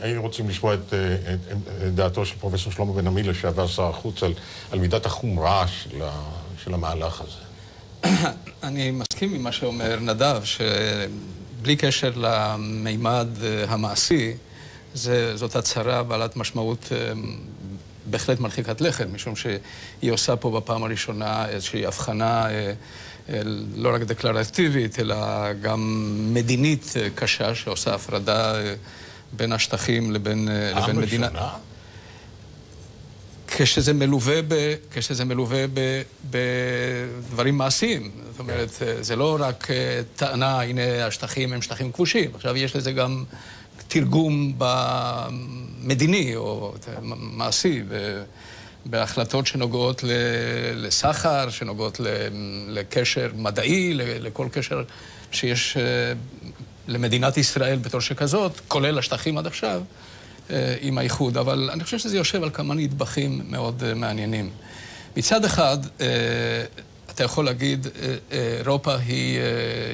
היינו רוצים לשמוע את דעתו של פרופסור שלמה בן עמי, לשעבר שר החוץ, על מידת החומרה של המהלך הזה. אני מסכים עם מה שאומר נדב, שבלי קשר למימד המעשי, זאת הצהרה בעלת משמעות בהחלט מרחיקת לכת, משום שהיא עושה פה בפעם הראשונה איזושהי הבחנה לא רק דקלרטיבית, אלא גם מדינית קשה, שעושה הפרדה בין השטחים לבין מדינה. כשזה מלווה בדברים מעשיים. זאת אומרת, זה לא רק טענה, הנה השטחים הם שטחים כבושים. עכשיו יש לזה גם תרגום במדיני או מעשי, בהחלטות שנוגעות לסחר, שנוגעות לקשר מדעי, לכל קשר שיש למדינת ישראל בתור שכזאת, כולל השטחים עד עכשיו, עם האיחוד. אבל אני חושב שזה יושב על כמה נדבכים מאוד מעניינים. מצד אחד, אתה יכול להגיד, אירופה היא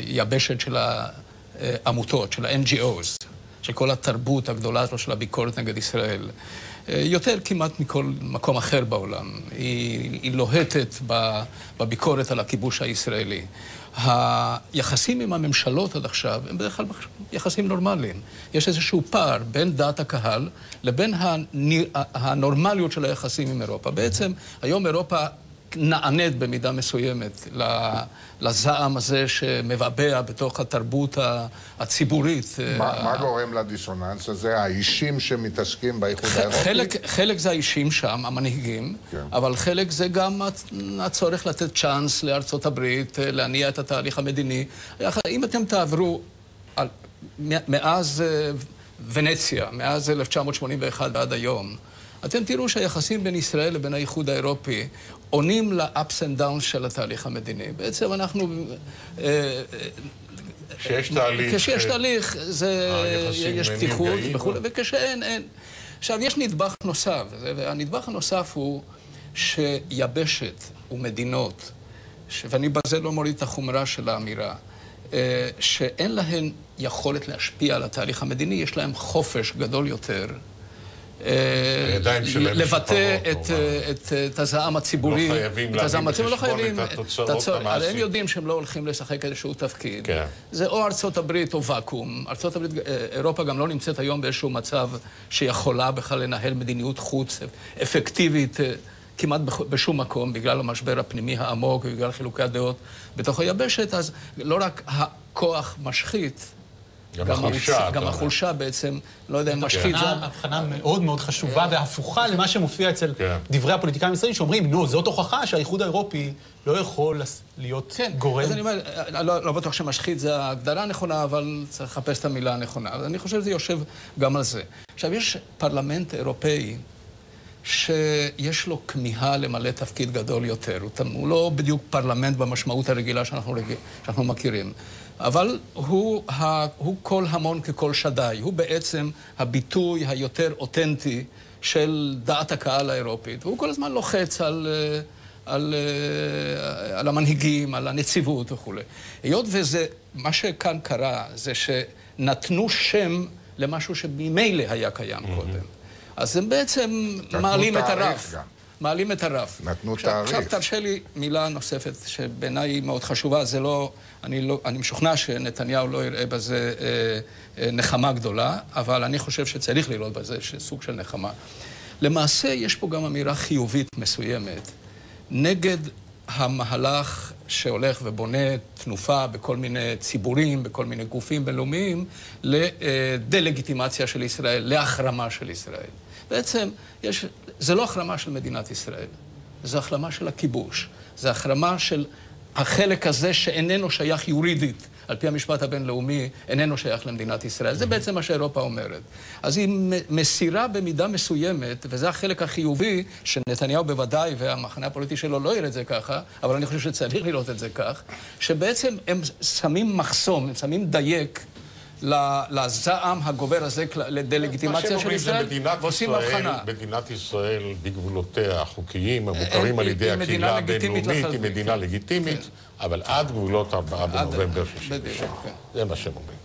יבשת של העמותות, של ה-NGOs, של כל התרבות הגדולה הזו של הביקורת נגד ישראל. יותר כמעט מכל מקום אחר בעולם. היא לוהטת בביקורת על הכיבוש הישראלי. היחסים עם הממשלות עד עכשיו הם בדרך כלל יחסים נורמליים. יש איזשהו פער בין דעת הקהל לבין הנורמליות של היחסים עם אירופה. בעצם היום אירופה נענית במידה מסוימת לזעם הזה שמבעבע בתוך התרבות הציבורית. מה גורם לדיסוננס הזה? האישים שמתעסקים באיחוד האירופי? חלק זה האישים שם, המנהיגים, אבל חלק זה גם הצורך לתת צ'אנס לארצות הברית, להניע את התהליך המדיני. אם אתם תעברו מאז ונציה, מאז 1981 ועד היום, אתם תראו שהיחסים בין ישראל לבין האיחוד האירופי עונים ל-ups and downs של התהליך המדיני. בעצם אנחנו... כשיש תהליך, יש פתיחות וכו', וכשאין, אין. עכשיו, יש נדבך נוסף, והנדבך הנוסף הוא שיבשת ומדינות, ואני בזה לא מוריד את החומרה של האמירה, שאין להן יכולת להשפיע על התהליך המדיני, יש להן חופש גדול יותר, לבטא את הזעם הציבורי. לא חייבים להביא בחשבון את התוצאות המעשיות. הם יודעים שהם לא הולכים לשחק איזשהו תפקיד. זה או ארצות הברית או ואקום. ארצות הברית, אירופה גם לא נמצאת היום באיזשהו מצב שיכולה בכלל לנהל מדיניות חוץ אפקטיבית כמעט בשום מקום, בגלל המשבר הפנימי העמוק ובגלל חילוקי הדעות בתוך היבשת. אז לא רק הכוח משחית, גם החולשה בעצם, לא יודע אם משחית זה... הבחנה מאוד מאוד חשובה והפוכה למה שמופיע אצל דברי הפוליטיקאים הישראלים, שאומרים, נו, זאת הוכחה שהאיחוד האירופי לא יכול להיות גורם. אז אני אומר, לא בטוח שמשחית זה ההגדרה הנכונה, אבל צריך לחפש את המילה הנכונה. אז אני חושב שזה יושב גם על זה. עכשיו, יש פרלמנט אירופאי שיש לו כמיהה למלא תפקיד גדול יותר. הוא לא בדיוק פרלמנט במשמעות הרגילה שאנחנו מכירים. אבל הוא קול המון כקול שדי. הוא בעצם הביטוי היותר אותנטי של דעת הקהל האירופית. והוא כל הזמן לוחץ על המנהיגים, על הנציבות וכו'. היות וזה, מה שכאן קרה, זה שנתנו שם למשהו שממילא היה קיים קודם. אז הם בעצם מעלים את הרף. נתנו תאריך. עכשיו תרשה לי מילה נוספת שבעיניי היא מאוד חשובה. זה לא, אני משוכנע שנתניהו לא יראה בזה נחמה גדולה, אבל אני חושב שצריך לראות בזה סוג של נחמה. למעשה יש פה גם אמירה חיובית מסוימת נגד המהלך שהולך ובונה תנופה בכל מיני ציבורים, בכל מיני גופים בינלאומיים, לדלגיטימציה של ישראל, להחרמה של ישראל. בעצם זה לא החרמה של מדינת ישראל, זה החרמה של הכיבוש. זה החרמה של החלק הזה שאיננו שייך יורידית, על פי המשפט הבינלאומי, איננו שייך למדינת ישראל. זה בעצם מה שאירופה אומרת. אז היא מסירה במידה מסוימת, וזה החלק החיובי, שנתניהו בוודאי והמחנה הפוליטי שלו לא יראה את זה ככה, אבל אני חושב שצריך לראות את זה כך, שבעצם הם שמים מחסום, הם שמים דייק, לזעם הגובר הזה, לדלגיטימציה של ישראל, ועושים הבחנה. מדינת ישראל בגבולותיה החוקיים, המוכרים על ידי הקהילה הבינלאומית, היא מדינה לגיטימית, אבל עד גבולות 4 בנובמבר 67. זה מה שהם אומרים.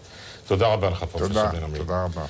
תודה רבה לך, פרופסור בן עמי. תודה רבה.